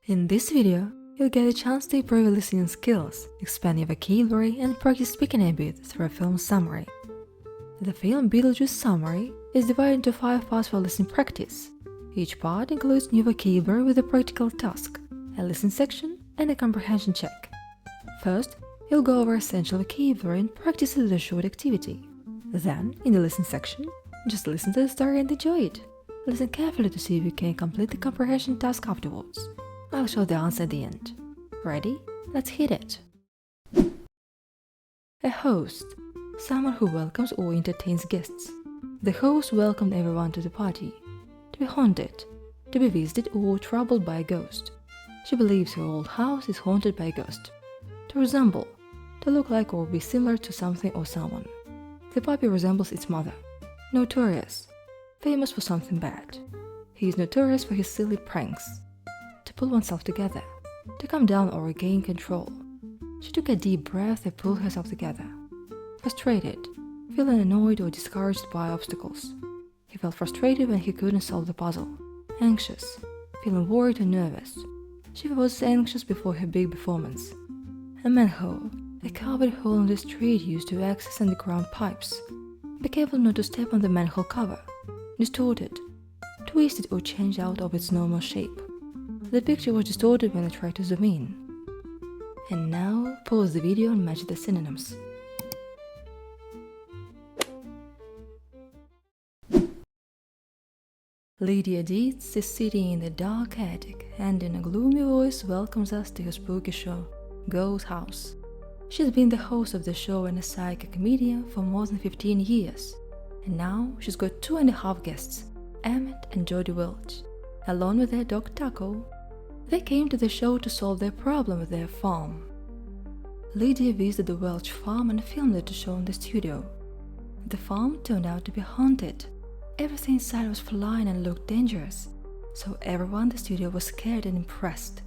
In this video, you'll get a chance to improve your listening skills, expand your vocabulary, and practice speaking a bit through a film summary. The film Beetlejuice summary is divided into 5 parts for listening practice. Each part includes new vocabulary with a practical task, a listening section, and a comprehension check. First, you'll go over essential vocabulary and practice it with a short activity. Then, in the listen section, just listen to the story and enjoy it. Listen carefully to see if you can complete the comprehension task afterwards. I'll show the answer at the end. Ready? Let's hit it! A host. Someone who welcomes or entertains guests. The host welcomed everyone to the party. To be haunted. To be visited or troubled by a ghost. She believes her old house is haunted by a ghost. To resemble. To look like or be similar to something or someone. The puppy resembles its mother. Notorious. Famous for something bad. He is notorious for his silly pranks. To pull oneself together. To calm down or regain control. She took a deep breath and pulled herself together. Frustrated. Feeling annoyed or discouraged by obstacles. He felt frustrated when he couldn't solve the puzzle. Anxious. Feeling worried or nervous. She was anxious before her big performance. A manhole. A covered hole in the street used to access underground pipes. Be careful not to step on the manhole cover. Distorted. Twisted or changed out of its normal shape. The picture was distorted when I tried to zoom in. And now, pause the video and match the synonyms. Lydia Dietz is sitting in the dark attic and in a gloomy voice welcomes us to her spooky show, Ghost House. She's been the host of the show and a psychic medium for more than 15 years. And now she's got 2.5 guests, Emmett and Jodie Welch, along with their dog Taco. They came to the show to solve their problem with their farm. Lydia visited the Welch farm and filmed it to show in the studio. The farm turned out to be haunted. Everything inside was flying and looked dangerous, so everyone in the studio was scared and impressed.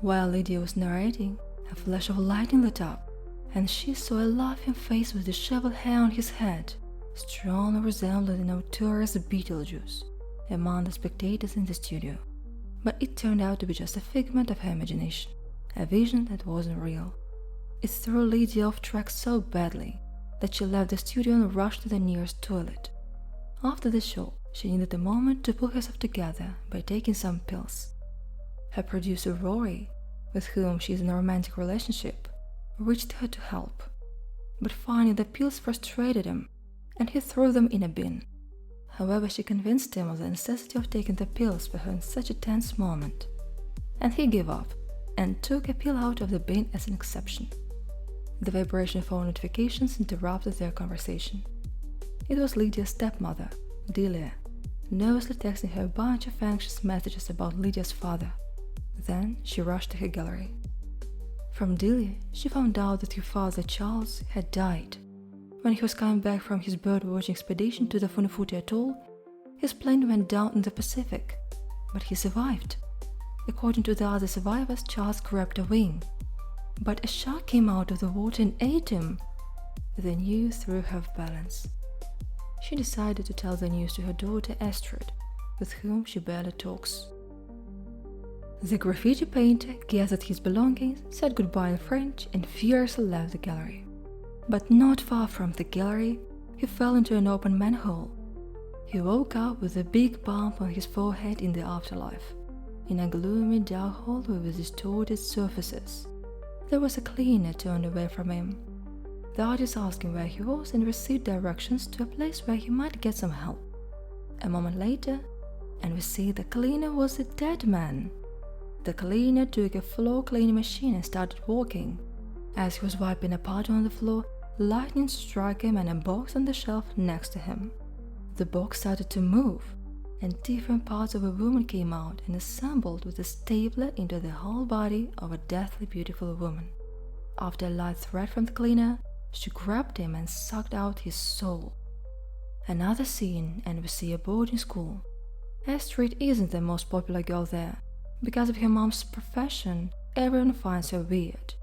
While Lydia was narrating, a flash of lightning lit up, and she saw a laughing face with disheveled hair on his head, strongly resembling the notorious Beetlejuice, among the spectators in the studio. But it turned out to be just a figment of her imagination, a vision that wasn't real. It threw Lydia off track so badly that she left the studio and rushed to the nearest toilet. After the show, she needed a moment to pull herself together by taking some pills. Her producer Rory, with whom she is in a romantic relationship, reached her to help. But finding the pills frustrated him, and he threw them in a bin. However, she convinced him of the necessity of taking the pills for her in such a tense moment. And he gave up, and took a pill out of the bin as an exception. The vibration phone notifications interrupted their conversation. It was Lydia's stepmother, Delia, nervously texting her a bunch of anxious messages about Lydia's father. Then she rushed to her gallery. From Delia, she found out that her father, Charles, had died. When he was coming back from his bird-watching expedition to the Funafuti Atoll, his plane went down in the Pacific, but he survived. According to the other survivors, Charles grabbed a wing, but a shark came out of the water and ate him. The news threw her off balance. She decided to tell the news to her daughter Astrid, with whom she barely talks. The graffiti painter gathered his belongings, said goodbye in French, and furiously left the gallery. But not far from the gallery, he fell into an open manhole. He woke up with a big bump on his forehead in the afterlife, in a gloomy dark hallway with distorted surfaces. There was a cleaner turned away from him. The artist asked him where he was and received directions to a place where he might get some help. A moment later, and we see the cleaner was a dead man. The cleaner took a floor cleaning machine and started walking. As he was wiping a puddle on the floor, lightning struck him and a box on the shelf next to him. The box started to move, and different parts of a woman came out and assembled with a stapler into the whole body of a deathly beautiful woman. After a light threat from the cleaner, she grabbed him and sucked out his soul. Another scene, and we see a boarding school. Astrid isn't the most popular girl there. Because of her mom's profession, everyone finds her weird.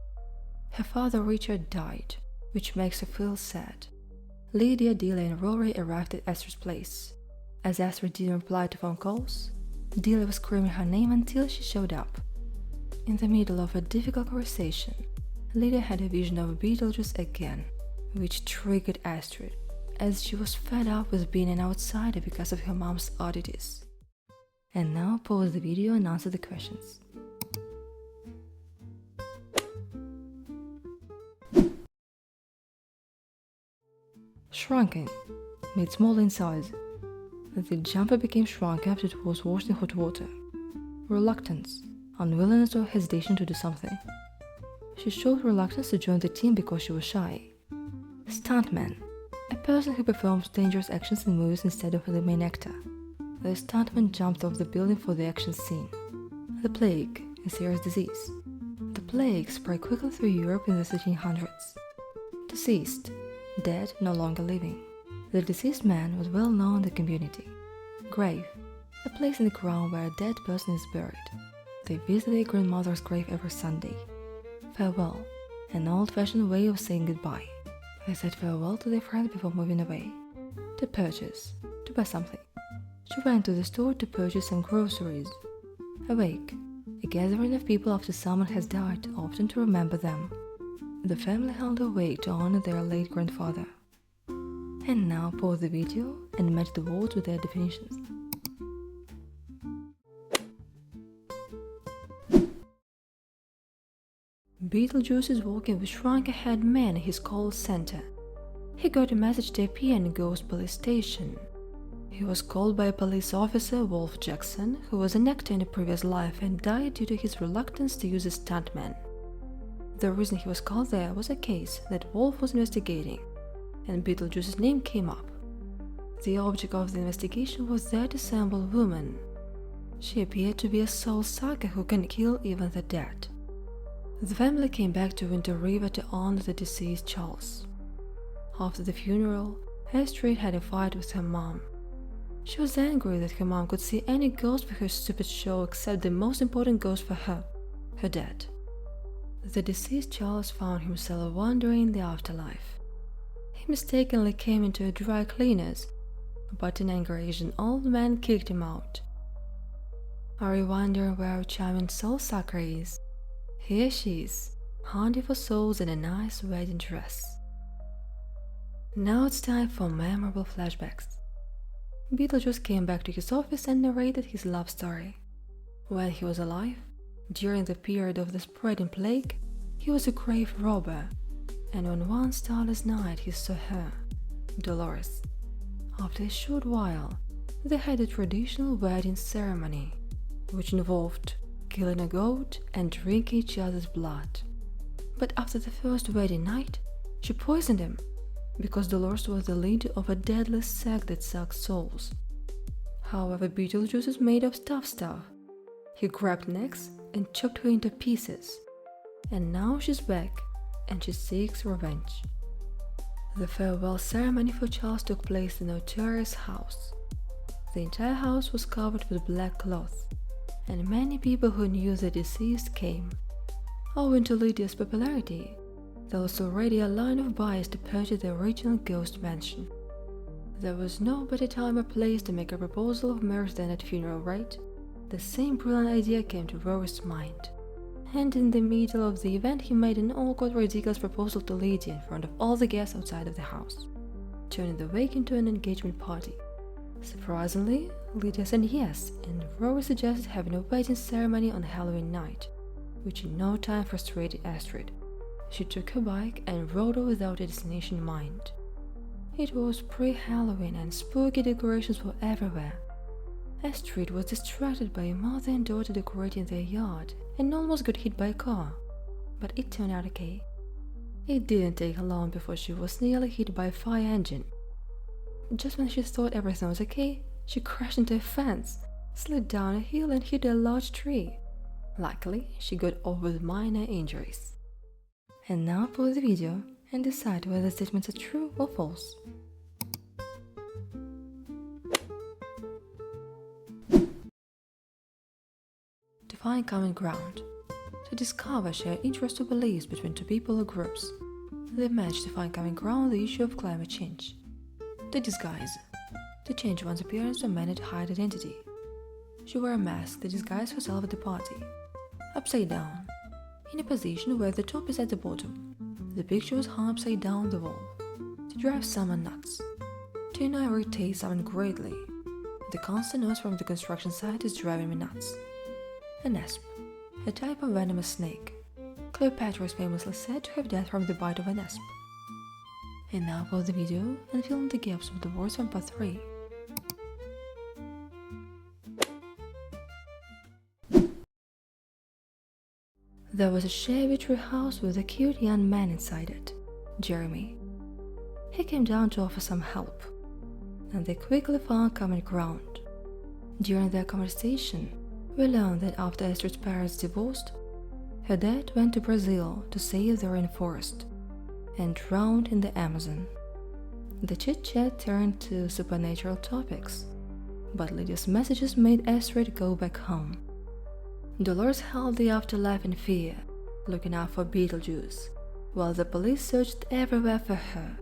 Her father Richard died, which makes her feel sad. Lydia, Delia, and Rory arrived at Astrid's place. As Astrid didn't reply to phone calls, Delia was screaming her name until she showed up. In the middle of a difficult conversation, Lydia had a vision of Beetlejuice again, which triggered Astrid, as she was fed up with being an outsider because of her mom's oddities. And now pause the video and answer the questions. Shrunken, made small in size. The jumper became shrunk after it was washed in hot water. Reluctance, unwillingness or hesitation to do something. She showed reluctance to join the team because she was shy. Stuntman, a person who performs dangerous actions in movies instead of the main actor. The stuntman jumped off the building for the action scene. The plague, a serious disease. The plague spread quickly through Europe in the 1300s. Deceased, dead, no longer living. The deceased man was well known in the community. Grave, a place in the ground where a dead person is buried. They visit their grandmother's grave every Sunday. Farewell, an old-fashioned way of saying goodbye. They said farewell to their friends before moving away. To purchase, to buy something. She went to the store to purchase some groceries. Awake, a gathering of people after someone has died, often to remember them. The family held a wake to honor their late grandfather. And now pause the video and match the words with their definitions. Beetlejuice is working with shrunk-ahead man in his call center. He got a message to appear in a ghost police station. He was called by a police officer, Wolf Jackson, who was an actor in a previous life and died due to his reluctance to use a stuntman. The reason he was called there was a case that Wolf was investigating, and Beetlejuice's name came up. The object of the investigation was that assembled woman. She appeared to be a soul sucker who can kill even the dead. The family came back to Winter River to honor the deceased Charles. After the funeral, Astrid had a fight with her mom. She was angry that her mom could see any ghost for her stupid show except the most important ghost for her, her dad. The deceased Charles found himself wandering in the afterlife. He mistakenly came into a dry cleaner's, but an angry Asian old man kicked him out. Are you wondering where our charming soul sucker is? Here she is, hunting for souls in a nice wedding dress. Now it's time for memorable flashbacks. Beetlejuice came back to his office and narrated his love story. When he was alive, during the period of the spreading plague, he was a grave robber, and on one starless night he saw her, Dolores. After a short while, they had a traditional wedding ceremony, which involved killing a goat and drinking each other's blood. But after the first wedding night, she poisoned him, because Dolores was the leader of a deadly sect that sucks souls. However, Beetlejuice is made of tough stuff. He grabbed an axe and chopped her into pieces. And now she's back, and she seeks revenge. The farewell ceremony for Charles took place in a notorious house. The entire house was covered with black cloth, and many people who knew the deceased came. Owing to Lydia's popularity, there was already a line of buyers to purchase the original ghost mansion. There was no better time or place to make a proposal of marriage than at funeral, right? The same brilliant idea came to Rory's mind. And in the middle of the event, he made an awkward, ridiculous proposal to Lydia in front of all the guests outside of the house, turning the wake into an engagement party. Surprisingly, Lydia said yes, and Rory suggested having a wedding ceremony on Halloween night, which in no time frustrated Astrid. She took her bike and rode off without a destination in mind. It was pre-Halloween and spooky decorations were everywhere. Astrid was distracted by a mother and daughter decorating their yard and almost got hit by a car, but it turned out okay. It didn't take long before she was nearly hit by a fire engine. Just when she thought everything was okay, she crashed into a fence, slid down a hill and hit a large tree. Luckily, she got off with minor injuries. And now pause the video and decide whether the statements are true or false. To find common ground. To discover shared interests or beliefs between two people or groups. They match to find common ground on the issue of climate change. To disguise. To change one's appearance or manage to hide identity. She wore a mask to disguise herself at the party. upside down, in a position where the top is at the bottom. The picture was hung upside down the wall to drive someone nuts. To irritate someone greatly. The constant noise from the construction site is driving me nuts. An asp, a type of venomous snake. Cleopatra is famously said to have died from the bite of an asp. And now pause the video and fill in the gaps with the words from part 3. There was a shabby tree house with a cute young man inside it, Jeremy. He came down to offer some help, and they quickly found common ground. During their conversation, we learned that after Astrid's parents divorced, her dad went to Brazil to save the rainforest and drowned in the Amazon. The chit-chat turned to supernatural topics, but Lydia's messages made Astrid go back home. Dolores held the afterlife in fear, looking out for Beetlejuice, while the police searched everywhere for her.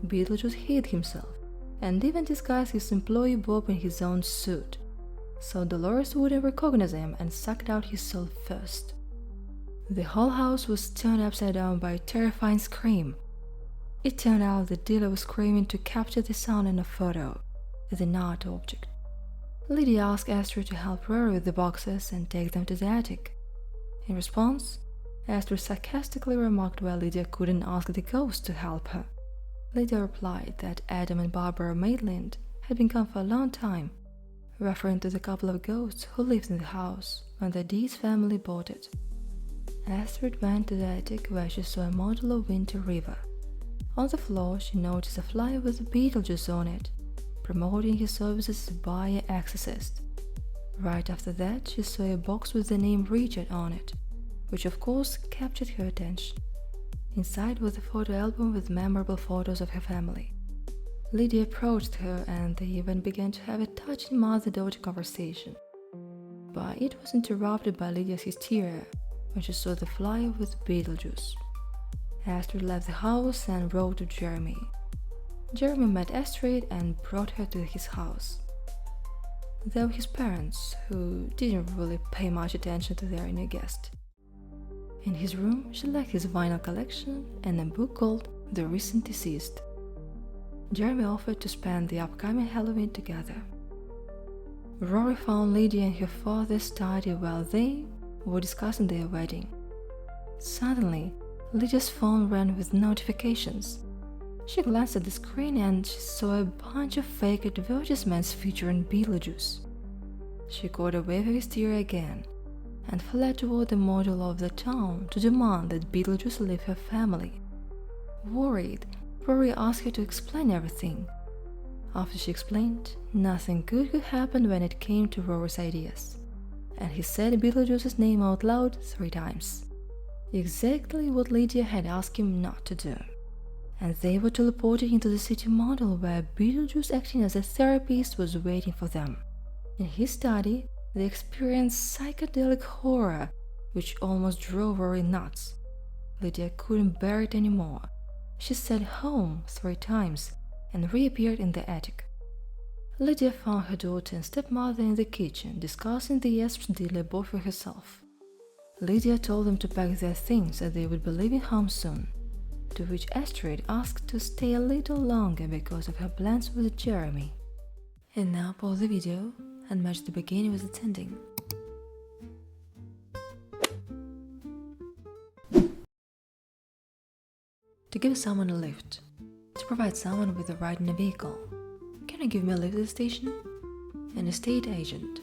Beetlejuice hid himself and even disguised his employee Bob in his own suit, so Dolores wouldn't recognize him and sucked out his soul first. The whole house was turned upside down by a terrifying scream. It turned out the dealer was screaming to capture the sound in a photo as an art object. Lydia asked Astrid to help Rory with the boxes and take them to the attic. In response, Astrid sarcastically remarked why Lydia couldn't ask the ghost to help her. Lydia replied that Adam and Barbara Maitland had been gone for a long time, referring to the couple of ghosts who lived in the house when the Dees family bought it. Astrid went to the attic where she saw a model of Winter River. On the floor, she noticed a flyer with Beetlejuice on it, promoting his services as a buyer exorcist. Right after that, she saw a box with the name Richard on it, which of course captured her attention. Inside was a photo album with memorable photos of her family. Lydia approached her and they even began to have a touching mother-daughter conversation. But it was interrupted by Lydia's hysteria when she saw the flyer with Beetlejuice. Astrid left the house and wrote to Jeremy. Jeremy met Astrid and brought her to his house. There were his parents, who didn't really pay much attention to their new guest. In his room, she liked his vinyl collection and a book called The Recent Deceased. Jeremy offered to spend the upcoming Halloween together. Rory found Lydia in her father's study while they were discussing their wedding. Suddenly, Lydia's phone rang with notifications. She glanced at the screen and she saw a bunch of fake advertisements featuring Beetlejuice. She got away with hysteria again and fled toward the model of the town to demand that Beetlejuice leave her family. Worried, Rory asked her to explain everything. After she explained, nothing good could happen when it came to Rory's ideas, and he said Beetlejuice's name out loud 3 times. Exactly what Lydia had asked him not to do. And they were teleported into the city model where Beetlejuice, acting as a therapist, was waiting for them. In his study, they experienced psychedelic horror, which almost drove Rory nuts. Lydia couldn't bear it anymore. She said home 3 times and reappeared in the attic. Lydia found her daughter and stepmother in the kitchen discussing the asps dealer bought for herself. Lydia told them to pack their things as they would be leaving home soon, to which Astrid asked to stay a little longer because of her plans with Jeremy. And now pause the video and match the beginning with its ending. To give someone a lift. To provide someone with a ride in a vehicle. Can you give me a lift at the station? An estate agent.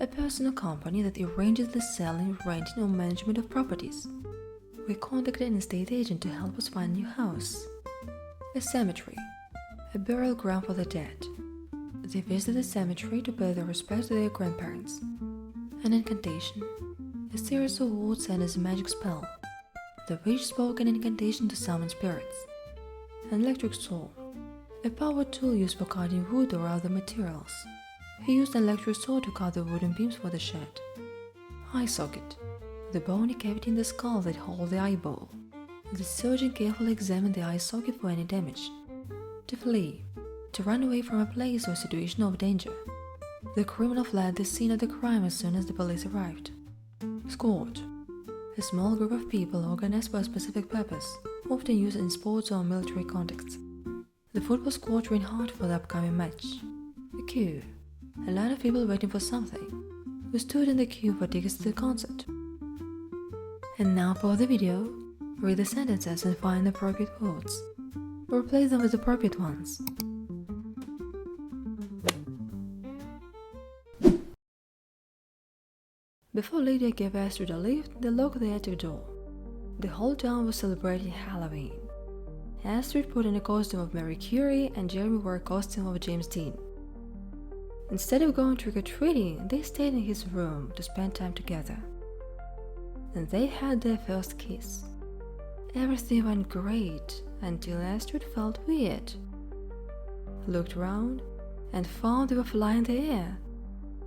A person or company that arranges the selling, renting or management of properties. We contacted an estate agent to help us find a new house. A cemetery. A burial ground for the dead. They visit the cemetery to pay their respects to their grandparents. An incantation. A series of words and as a magic spell. The witch spoke an incantation to summon spirits. An electric saw. A power tool used for cutting wood or other materials. He used an electric saw to cut the wooden beams for the shed. Eye socket. The bony cavity in the skull that holds the eyeball. The surgeon carefully examined the eye socket for any damage. To flee. To run away from a place or situation of danger. The criminal fled the scene of the crime as soon as the police arrived. Squad. A small group of people organized for a specific purpose, often used in sports or military contexts. The football squad trained hard for the upcoming match. A queue. A lot of people waiting for something. We stood in the queue for tickets to the concert. And now for the video. Read the sentences and find the appropriate words. Or replace them with appropriate ones. Before Lydia gave Astrid a lift, they locked the attic door. The whole town was celebrating Halloween. Astrid put on a costume of Mary Curie and Jeremy wore a costume of James Dean. Instead of going trick-or-treating, they stayed in his room to spend time together. And they had their first kiss. Everything went great until Astrid felt weird. Looked around and found they were flying in the air.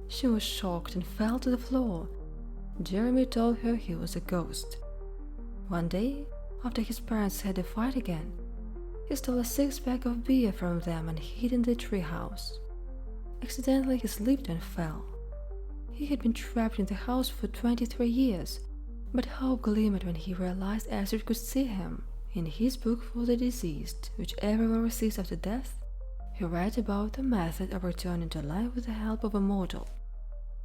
She was shocked and fell to the floor. Jeremy told her he was a ghost. One day, after his parents had a fight again, he stole a six-pack of beer from them and hid in the treehouse. Accidentally, he slipped and fell. He had been trapped in the house for 23 years, but hope glimmered when he realized Astrid could see him. In his book for the deceased, which everyone receives after death, he writes about the method of returning to life with the help of a mortal.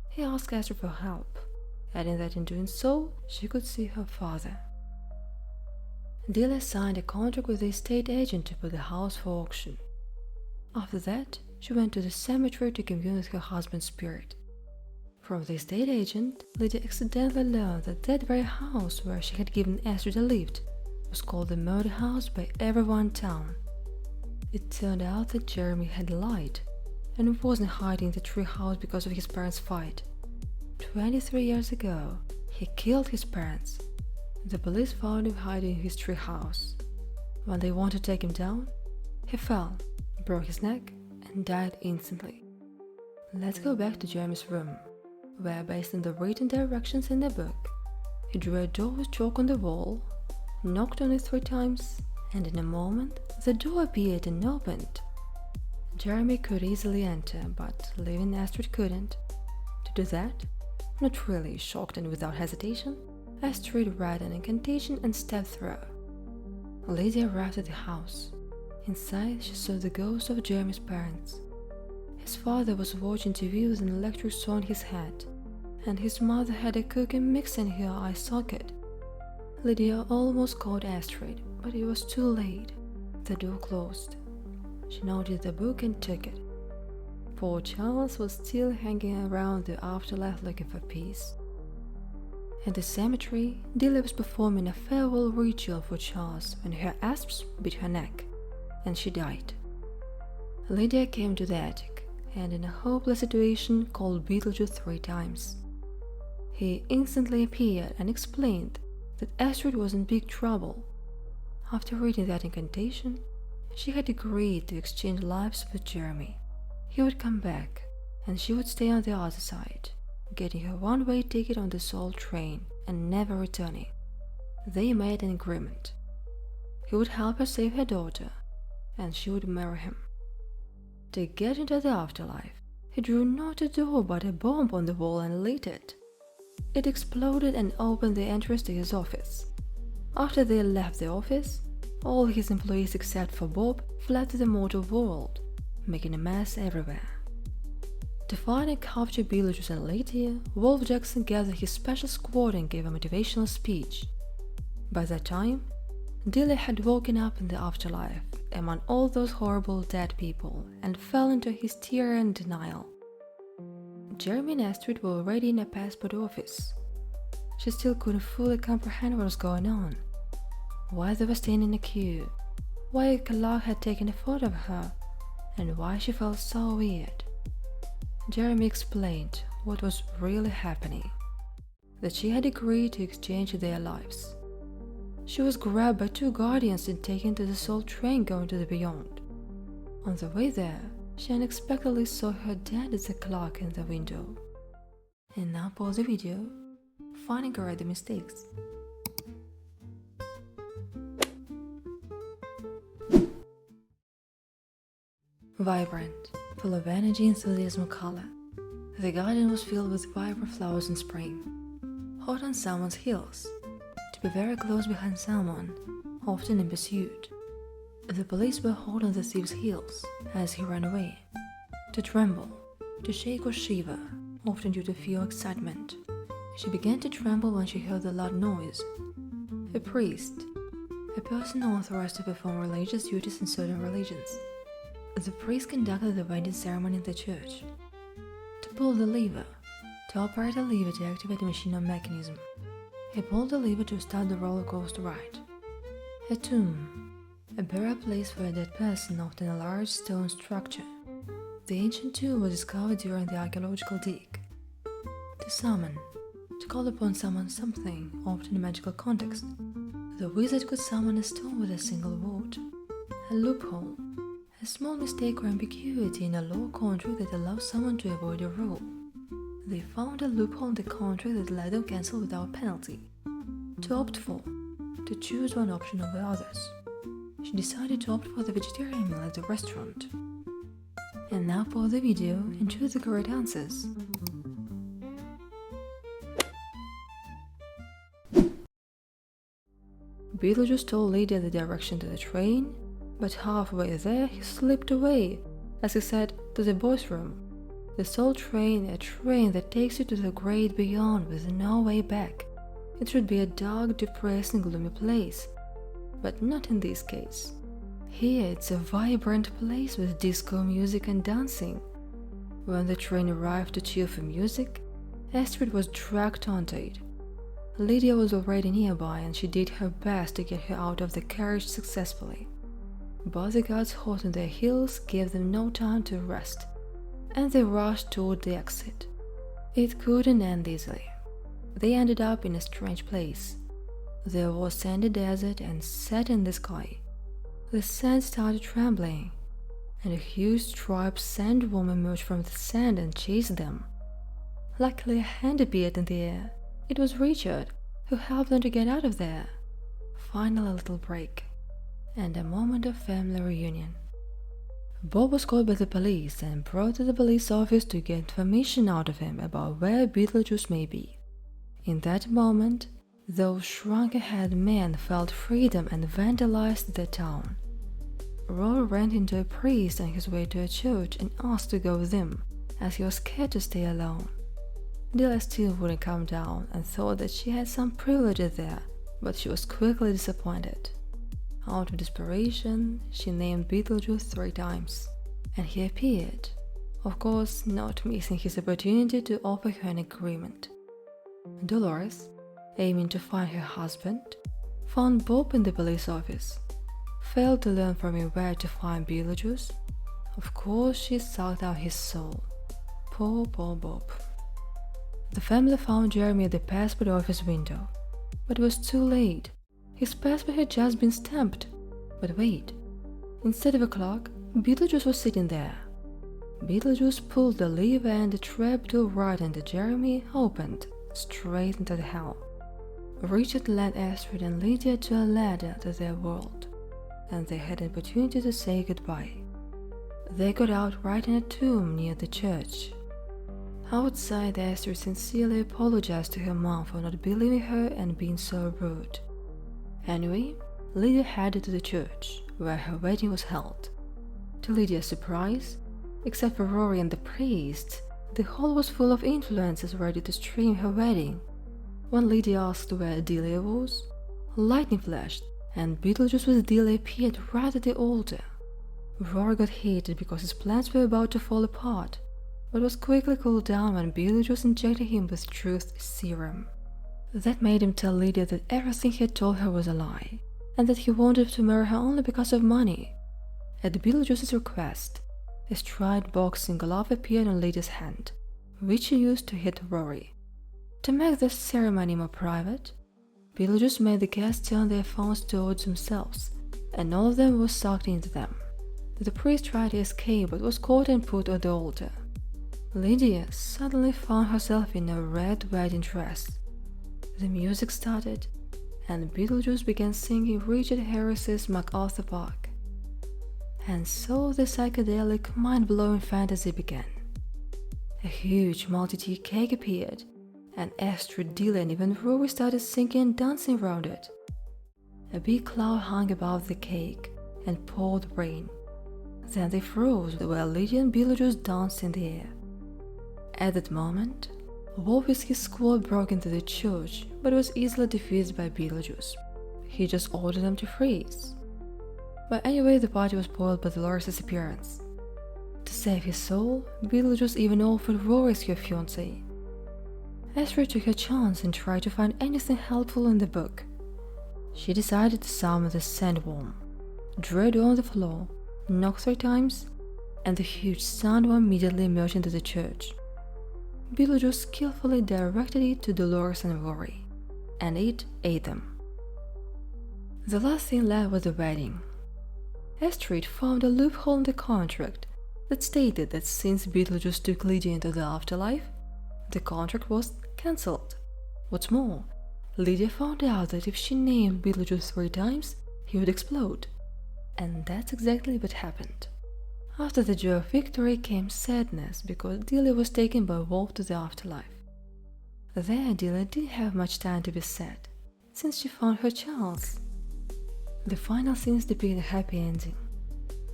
He asked Astrid for help, adding that in doing so, she could see her father. Delia signed a contract with the estate agent to put the house for auction. After that, she went to the cemetery to commune with her husband's spirit. From the estate agent, Lydia accidentally learned that that very house where she had given Astrid a lift was called the murder house by everyone in town. It turned out that Jeremy had lied and wasn't hiding in the treehouse because of his parents' fight. 23 years ago, he killed his parents. The police found him hiding in his treehouse. When they wanted to take him down, he fell, broke his neck, and died instantly. Let's go back to Jeremy's room, where, based on the written directions in the book, he drew a door with chalk on the wall, knocked on it 3 times, and in a moment the door appeared and opened. Jeremy could easily enter, but leaving Astrid couldn't. To do that, not really shocked and without hesitation, Astrid read an incantation and stepped through. Lydia arrived at the house. Inside, she saw the ghost of Jeremy's parents. His father was watching TV with an electric saw in his head, and his mother had a cooking mixer in her eye socket. Lydia almost called Astrid, but it was too late. The door closed. She noted the book and took it. Poor Charles was still hanging around the afterlife looking for peace. At the cemetery, Delia was performing a farewell ritual for Charles when her asps bit her neck, and she died. Lydia came to the attic, and in a hopeless situation called Beetlejuice 3 times. He instantly appeared and explained that Astrid was in big trouble. After reading that incantation, she had agreed to exchange lives with Jeremy. He would come back, and she would stay on the other side, getting her one-way ticket on the Soul train and never returning. They made an agreement. He would help her save her daughter, and she would marry him. To get into the afterlife, he drew not a door but a bomb on the wall and lit it. It exploded and opened the entrance to his office. After they left the office, all his employees except for Bob fled to the mortal world, making a mess everywhere. To find and capture Beetlejuice and Lydia, Wolf Jackson gathered his special squad and gave a motivational speech. By that time, Delia had woken up in the afterlife among all those horrible dead people and fell into hysteria and denial. Jeremy and Astrid were already in a passport office. She still couldn't fully comprehend what was going on. Why they were staying in a queue, why a clock had taken a photo of her, and why she felt so weird. Jeremy explained what was really happening, that she had agreed to exchange their lives. She was grabbed by 2 guardians and taken to the Soul train going to the beyond. On the way there, she unexpectedly saw her dad as a clock in the window. And now pause the video, find and correct the mistakes. Vibrant, full of energy, enthusiasm, color. The garden was filled with vibrant flowers in spring. hot on someone's heels, to be very close behind someone, often in pursuit. The police were hot on the thief's heels as he ran away, to tremble, to shake or shiver, often due to fear or excitement. She began to tremble when she heard the loud noise. A priest, a person authorized to perform religious duties in certain religions. The priest conducted the wedding ceremony in the church. To pull the lever, to operate a lever to activate a machine or mechanism. He pulled the lever to start the roller coaster ride. A tomb, a burial place for a dead person, often a large stone structure. The ancient tomb was discovered during the archaeological dig. To summon, to call upon someone something, often in a magical context. The wizard could summon a stone with a single word. A loophole, a small mistake or ambiguity in a law contract that allows someone to avoid a rule. They found a loophole in the contract that let them cancel without penalty. To opt for, to choose one option over others. She decided to opt for the vegetarian meal at the restaurant. And now pause the video and choose the correct answers. Beetlejuice told Lydia the direction to the train, but halfway there he slipped away, as he said, to the boys' room. The soul train, a train that takes you to the great beyond with no way back. It should be a dark, depressing, gloomy place, but not in this case. Here it's a vibrant place with disco music and dancing. When the train arrived to cheerful music, Astrid was dragged onto it. Lydia was already nearby and she did her best to get her out of the carriage successfully. Bodyguards hot on their heels gave them no time to rest, and they rushed toward the exit. It couldn't end easily. They ended up in a strange place. There was sandy desert and sand in the sky. The sand started trembling, and a huge striped sandworm emerged from the sand and chased them. Luckily, a hand appeared in the air. It was Richard, who helped them to get out of there. Finally, a little break, and a moment of family reunion. Bob was caught by the police and brought to the police office to get information out of him about where Beetlejuice may be. In that moment, those shrunk-ahead men felt freedom and vandalized the town. Rory ran into a priest on his way to a church and asked to go with him, as he was scared to stay alone. Delia still wouldn't calm down and thought that she had some privileges there, but she was quickly disappointed. Out of desperation, she named Beetlejuice 3 times, and he appeared, of course not missing his opportunity to offer her an agreement. Dolores, aiming to find her husband, found Bob in the police office. Failed to learn from him where to find Beetlejuice. Of course she sucked out his soul. Poor Bob. The family found Jeremy at the passport office window, but it was too late. His passport had just been stamped. But wait, instead of a clock, Beetlejuice was sitting there. Beetlejuice pulled the lever and the trapdoor right into Jeremy opened, straight into the hell. Richard led Astrid and Lydia to a ladder to their world, and they had an opportunity to say goodbye. They got out right in a tomb near the church. Outside, Astrid sincerely apologized to her mom for not believing her and being so rude. Anyway, Lydia headed to the church, where her wedding was held. To Lydia's surprise, except for Rory and the priest, the hall was full of influencers ready to stream her wedding. When Lydia asked where Delia was, lightning flashed, and Beetlejuice with Delia appeared right at the altar. Rory got heated because his plans were about to fall apart, but was quickly cooled down when Beetlejuice injected him with truth serum. That made him tell Lydia that everything he had told her was a lie, and that he wanted to marry her only because of money. At Beetlejuice's request, a striped boxing glove appeared on Lydia's hand, which she used to hit Rory. To make the ceremony more private, Beetlejuice made the guests turn their phones towards themselves, and all of them were sucked into them. The priest tried to escape but was caught and put on the altar. Lydia suddenly found herself in a red wedding dress. The music started, and Beetlejuice began singing Richard Harris's MacArthur Park. And so the psychedelic, mind-blowing fantasy began. A huge multi-tea cake appeared, and Astrid, Delia and even Rory started singing and dancing around it. A big cloud hung above the cake and poured rain. Then they froze while Lydia and Beetlejuice danced in the air. At that moment, Wolf with his squad broke into the church, but was easily defeated by Beetlejuice. He just ordered them to freeze. But anyway, the party was spoiled by Dolores' appearance. To save his soul, Beetlejuice even offered Rory as her fiancé. Astrid took her chance and tried to find anything helpful in the book. She decided to summon the sandworm, drew it on the floor, knocked 3 times, and the huge sandworm immediately emerged into the church. Beetlejuice skillfully directed it to Dolores and Rory, and it ate them. The last thing left was the wedding. Astrid found a loophole in the contract that stated that since Beetlejuice took Lydia into the afterlife, the contract was cancelled. What's more, Lydia found out that if she named Beetlejuice 3 times, he would explode. And that's exactly what happened. After the joy of victory came sadness because Delia was taken by Wolf to the afterlife. There, Delia didn't have much time to be sad, since she found her chance. The final scenes depict a happy ending.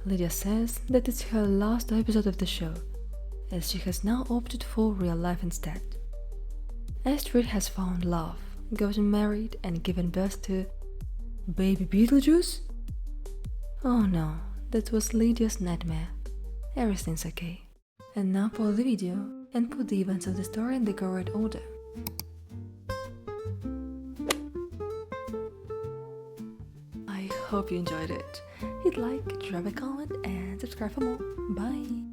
Lydia says that it's her last episode of the show, as she has now opted for real life instead. Astrid has found love, gotten married, and given birth to baby Beetlejuice? Oh no, that was Lydia's nightmare. Everything's okay. And now pause the video and put the events of the story in the correct order. I hope you enjoyed it. Hit like, drop a comment and subscribe for more. Bye!